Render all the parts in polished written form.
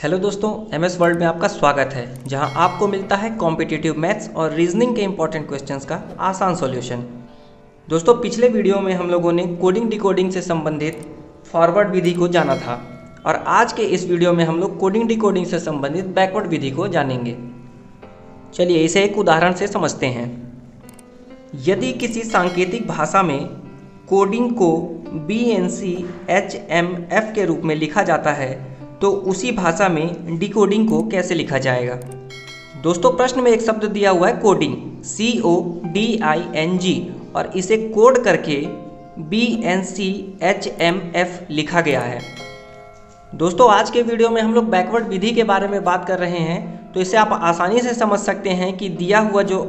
Hello दोस्तों, MS world में आपका स्वागत है, जहां आपको मिलता है कॉम्पिटिटिव मैथ्स और रीजनिंग के इंपॉर्टेंट क्वेश्चंस का आसान सॉल्यूशन। दोस्तों, पिछले वीडियो में हम लोगों ने कोडिंग डिकोडिंग से संबंधित फॉरवर्ड विधि को जाना था और आज के इस वीडियो में हम लोग कोडिंग डिकोडिंग से संबंधित बैकवर्ड विधि को जानेंगे। चलिए इसे एक उदाहरण से समझते हैं। यदि किसी सांकेतिक भाषा में कोडिंग को BNC HMF के रूप में लिखा जाता है तो उसी भाषा में डिकोडिंग को कैसे लिखा जाएगा। दोस्तों, प्रश्न में एक शब्द दिया हुआ है कोडिंग, CODING, और इसे कोड करके BNC HMF लिखा गया है। दोस्तों, आज के वीडियो में हम लोग बैकवर्ड विधि के बारे में बात कर रहे हैं, तो इसे आप आसानी से समझ सकते हैं कि दिया हुआ जो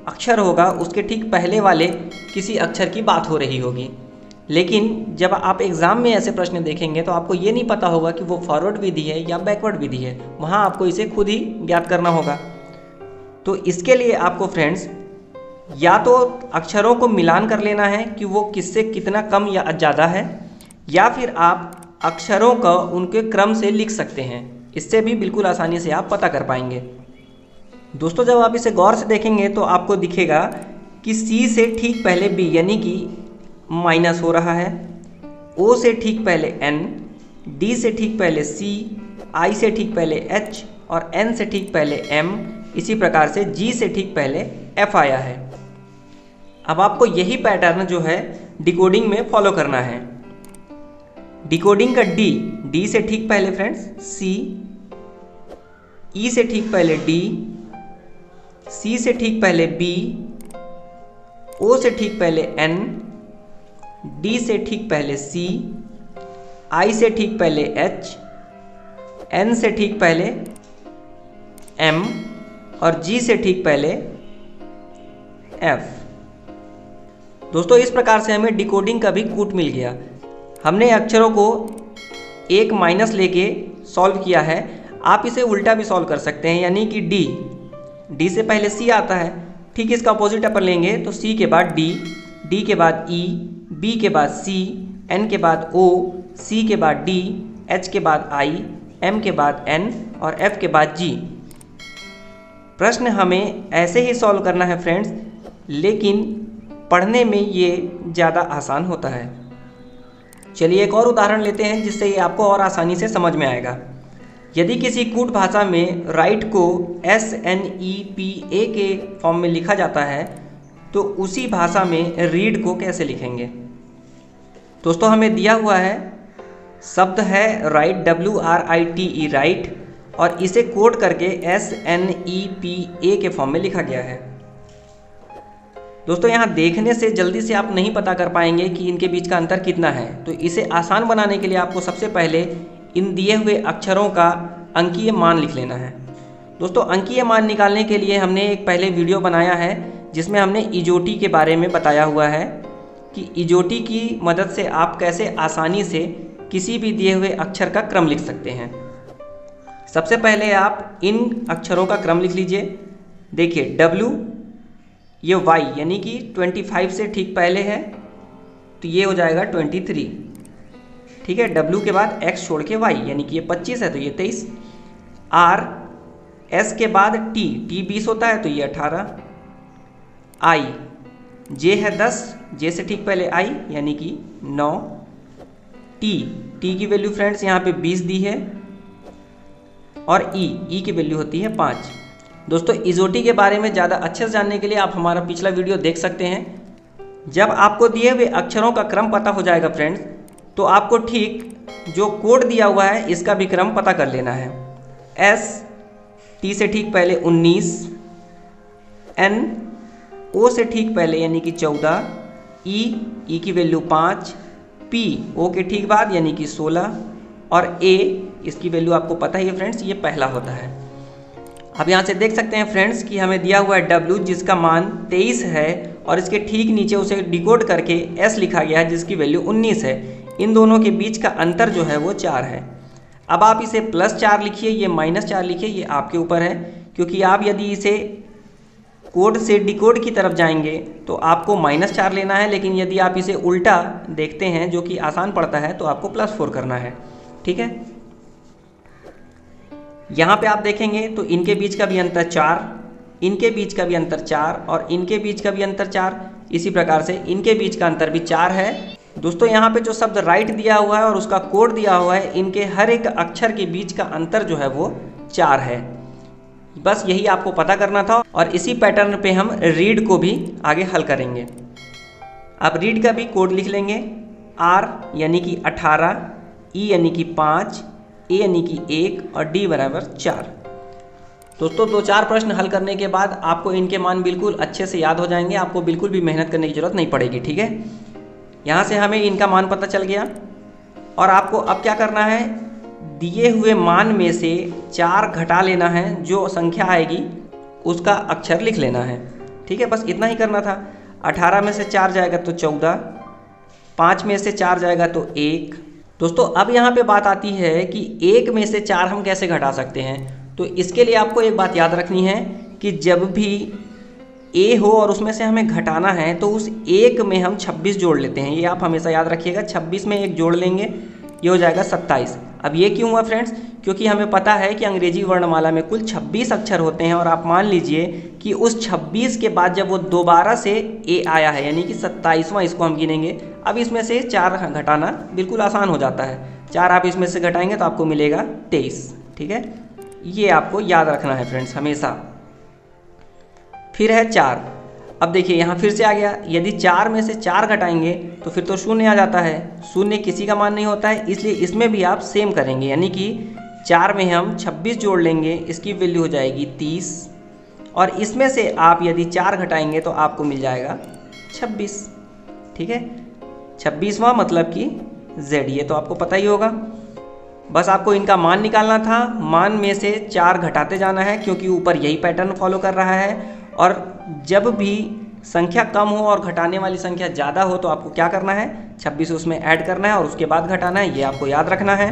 अक्षर होगा उसके ठीक पहले वाले किसी अक्षर की बात हो रही होगी। लेकिन जब आप एग्ज़ाम में ऐसे प्रश्न देखेंगे तो आपको ये नहीं पता होगा कि वो फॉरवर्ड विधि है या बैकवर्ड विधि है, वहाँ आपको इसे खुद ही ज्ञात करना होगा। तो इसके लिए आपको फ्रेंड्स या तो अक्षरों को मिलान कर लेना है कि वो किससे कितना कम या ज़्यादा है, या फिर आप अक्षरों का उनके क्रम से लिख सकते हैं। इससे भी बिल्कुल आसानी से आप पता कर पाएंगे। दोस्तों, जब आप इसे गौर से देखेंगे तो आपको दिखेगा कि C से ठीक पहले B यानी कि माइनस हो रहा है, O से ठीक पहले N, D से ठीक पहले C, I से ठीक पहले H और N से ठीक पहले M, इसी प्रकार से G से ठीक पहले F आया है। अब आपको यही पैटर्न जो है डिकोडिंग में फॉलो करना है। डिकोडिंग का D से ठीक पहले फ्रेंड्स C, E से ठीक पहले D, C से ठीक पहले B, O से ठीक पहले N, D से ठीक पहले C, I से ठीक पहले H, N से ठीक पहले M और G से ठीक पहले F। दोस्तों, इस प्रकार से हमें डिकोडिंग का भी कूट मिल गया। हमने अक्षरों को एक माइनस लेके सॉल्व किया है। आप इसे उल्टा भी सॉल्व कर सकते हैं, यानी कि D से पहले C आता है, ठीक इसका अपोजिट अपन लेंगे तो C के बाद D के बाद E, B के बाद C, N के बाद O, C के बाद D, H के बाद I, M के बाद N और F के बाद G। प्रश्न हमें ऐसे ही सॉल्व करना है फ्रेंड्स, लेकिन पढ़ने में ये ज़्यादा आसान होता है। चलिए एक और उदाहरण लेते हैं जिससे ये आपको और आसानी से समझ में आएगा। यदि किसी कूट भाषा में राइट को SNEPA के फॉर्म में लिखा जाता है तो उसी भाषा में रीड को कैसे लिखेंगे। दोस्तों, हमें दिया हुआ है शब्द है राइट, WRITE राइट, और इसे कोड करके SNEPA के फॉर्म में लिखा गया है। दोस्तों, यहाँ देखने से जल्दी से आप नहीं पता कर पाएंगे कि इनके बीच का अंतर कितना है, तो इसे आसान बनाने के लिए आपको सबसे पहले इन दिए हुए अक्षरों का अंकीय मान लिख लेना है। दोस्तों, अंकीय मान निकालने के लिए हमने एक पहले वीडियो बनाया है जिसमें हमने इजोटी के बारे में बताया हुआ है कि इजोटी की मदद से आप कैसे आसानी से किसी भी दिए हुए अक्षर का क्रम लिख सकते हैं। सबसे पहले आप इन अक्षरों का क्रम लिख लीजिए। देखिए W, ये Y यानी कि 25 से ठीक पहले है तो ये हो जाएगा 23, ठीक है। W के बाद X छोड़ के Y यानी कि ये 25 है तो ये 23। R, S के बाद T 20 होता है तो ये 18। I, J है 10, J से ठीक पहले I यानी कि 9। T की वैल्यू फ्रेंड्स यहाँ पे 20 दी है और E की वैल्यू होती है 5। दोस्तों, इजोटी के बारे में ज़्यादा अच्छे से जानने के लिए आप हमारा पिछला वीडियो देख सकते हैं। जब आपको दिए हुए अक्षरों का क्रम पता हो जाएगा फ्रेंड्स, तो आपको ठीक जो कोड दिया हुआ है इसका भी क्रम पता कर लेना है। S, T से ठीक पहले 19, N, O से ठीक पहले यानी कि 14, E की वैल्यू 5, P, O के ठीक बाद यानी कि 16 और A, इसकी वैल्यू आपको पता ही है फ्रेंड्स, ये पहला होता है। अब यहाँ से देख सकते हैं फ्रेंड्स कि हमें दिया हुआ है W जिसका मान 23 है और इसके ठीक नीचे उसे डिकोड करके S लिखा गया है जिसकी वैल्यू 19 है। इन दोनों के बीच का अंतर जो है वो 4 है। अब आप इसे +4 लिखिए, ये -4 लिखिए, ये आपके ऊपर है, क्योंकि आप यदि इसे कोड से डिकोड की तरफ जाएंगे तो आपको -4 लेना है, लेकिन यदि आप इसे उल्टा देखते हैं जो कि आसान पड़ता है तो आपको +4 करना है, ठीक है। यहाँ पे आप देखेंगे तो इनके बीच का भी अंतर 4, इनके बीच का भी अंतर 4 और इनके बीच का भी अंतर 4, इसी प्रकार से इनके बीच का अंतर भी 4 है। दोस्तों यहाँ पे जो शब्द राइट दिया हुआ है और उसका कोड दिया हुआ है, इनके हर एक अक्षर के बीच का अंतर जो है वो 4 है। बस यही आपको पता करना था और इसी पैटर्न पे हम रीड को भी आगे हल करेंगे। अब रीड का भी कोड लिख लेंगे। R यानी कि 18, E यानी कि 5, A यानी कि 1 और D बराबर 4। दोस्तों 2-4 प्रश्न हल करने के बाद आपको इनके मान बिल्कुल अच्छे से याद हो जाएंगे, आपको बिल्कुल भी मेहनत करने की जरूरत नहीं पड़ेगी। ठीक है, यहाँ से हमें इनका मान पता चल गया और आपको अब क्या करना है, दिए हुए मान में से 4 घटा लेना है, जो संख्या आएगी उसका अक्षर लिख लेना है। ठीक है, बस इतना ही करना था। 18 में से 4 जाएगा तो 14, 5 में से 4 जाएगा तो 1। दोस्तों अब यहाँ पे बात आती है कि 1 में से 4 हम कैसे घटा सकते हैं। तो इसके लिए आपको एक बात याद रखनी है कि जब भी ए हो और उसमें से हमें घटाना है तो उस 1 में हम 26 जोड़ लेते हैं। ये आप हमेशा याद रखिएगा, 26 में 1 जोड़ लेंगे, ये हो जाएगा 27। अब ये क्यों हुआ फ्रेंड्स, क्योंकि हमें पता है कि अंग्रेजी वर्णमाला में कुल 26 अक्षर होते हैं और आप मान लीजिए कि उस 26 के बाद जब वो दोबारा से ए आया है यानी कि 27वां इसको हम गिनेंगे। अब इसमें से 4 घटाना बिल्कुल आसान हो जाता है। 4 आप इसमें से घटाएंगे तो आपको मिलेगा 23। ठीक है, ये आपको याद रखना है फ्रेंड्स हमेशा। फिर है 4। अब देखिए यहाँ फिर से आ गया, यदि 4 में से 4 घटाएंगे तो फिर तो 0 आ जाता है। 0 किसी का मान नहीं होता है, इसलिए इसमें भी आप सेम करेंगे, यानी कि 4 में हम 26 जोड़ लेंगे, इसकी वैल्यू हो जाएगी 30 और इसमें से आप यदि 4 घटाएंगे तो आपको मिल जाएगा 26। ठीक है, 26वां मतलब कि Z, ये तो आपको पता ही होगा। बस आपको इनका मान निकालना था, मान में से 4 घटाते जाना है क्योंकि ऊपर यही पैटर्न फॉलो कर रहा है। और जब भी संख्या कम हो और घटाने वाली संख्या ज़्यादा हो तो आपको क्या करना है, 26 उसमें ऐड करना है और उसके बाद घटाना है, ये आपको याद रखना है।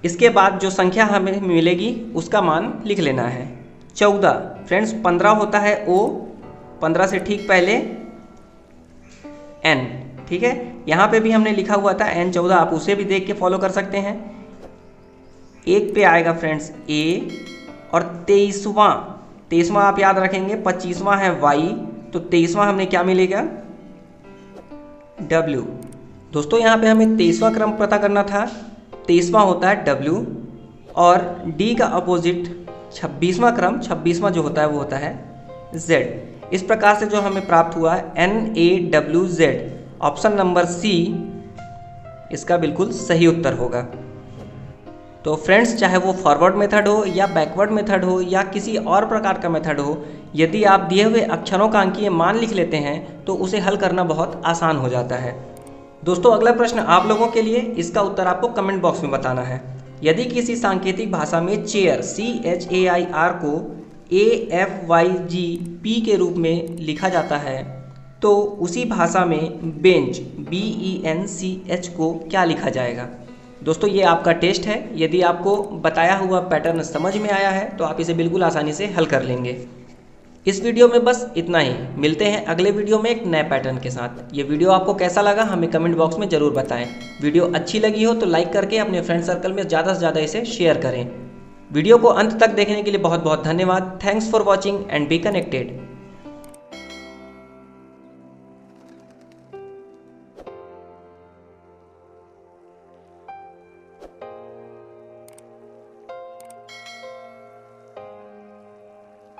इसके बाद जो संख्या हमें मिलेगी उसका मान लिख लेना है 14। फ्रेंड्स 15 होता है O, 15 से ठीक पहले N। ठीक है, यहाँ पे भी हमने लिखा हुआ था N14, आप उसे भी देख के फॉलो कर सकते हैं। 1 पे आएगा फ्रेंड्स A और 23वां आप याद रखेंगे, 25वां है Y, तो 23वां हमने क्या मिलेगा W। दोस्तों यहाँ पे हमें 23वां क्रम पता करना था, 23वां होता है W और D का अपोजिट 26वां क्रम, 26वां जो होता है वो होता है Z। इस प्रकार से जो हमें प्राप्त हुआ है NAWZ, ऑप्शन नंबर C इसका बिल्कुल सही उत्तर होगा। तो फ्रेंड्स चाहे वो फॉरवर्ड मेथड हो या बैकवर्ड मेथड हो या किसी और प्रकार का मेथड हो, यदि आप दिए हुए अक्षरों का अंकीय मान लिख लेते हैं तो उसे हल करना बहुत आसान हो जाता है। दोस्तों अगला प्रश्न आप लोगों के लिए, इसका उत्तर आपको कमेंट बॉक्स में बताना है। यदि किसी सांकेतिक भाषा में चेयर CHAIR को AFYGP के रूप में लिखा जाता है तो उसी भाषा में बेंच BENCH को क्या लिखा जाएगा। दोस्तों ये आपका टेस्ट है, यदि आपको बताया हुआ पैटर्न समझ में आया है तो आप इसे बिल्कुल आसानी से हल कर लेंगे। इस वीडियो में बस इतना ही, मिलते हैं अगले वीडियो में एक नए पैटर्न के साथ। ये वीडियो आपको कैसा लगा हमें कमेंट बॉक्स में ज़रूर बताएं। वीडियो अच्छी लगी हो तो लाइक करके अपने फ्रेंड सर्कल में ज़्यादा से ज़्यादा इसे शेयर करें। वीडियो को अंत तक देखने के लिए बहुत बहुत धन्यवाद। Thanks for watching and be connected.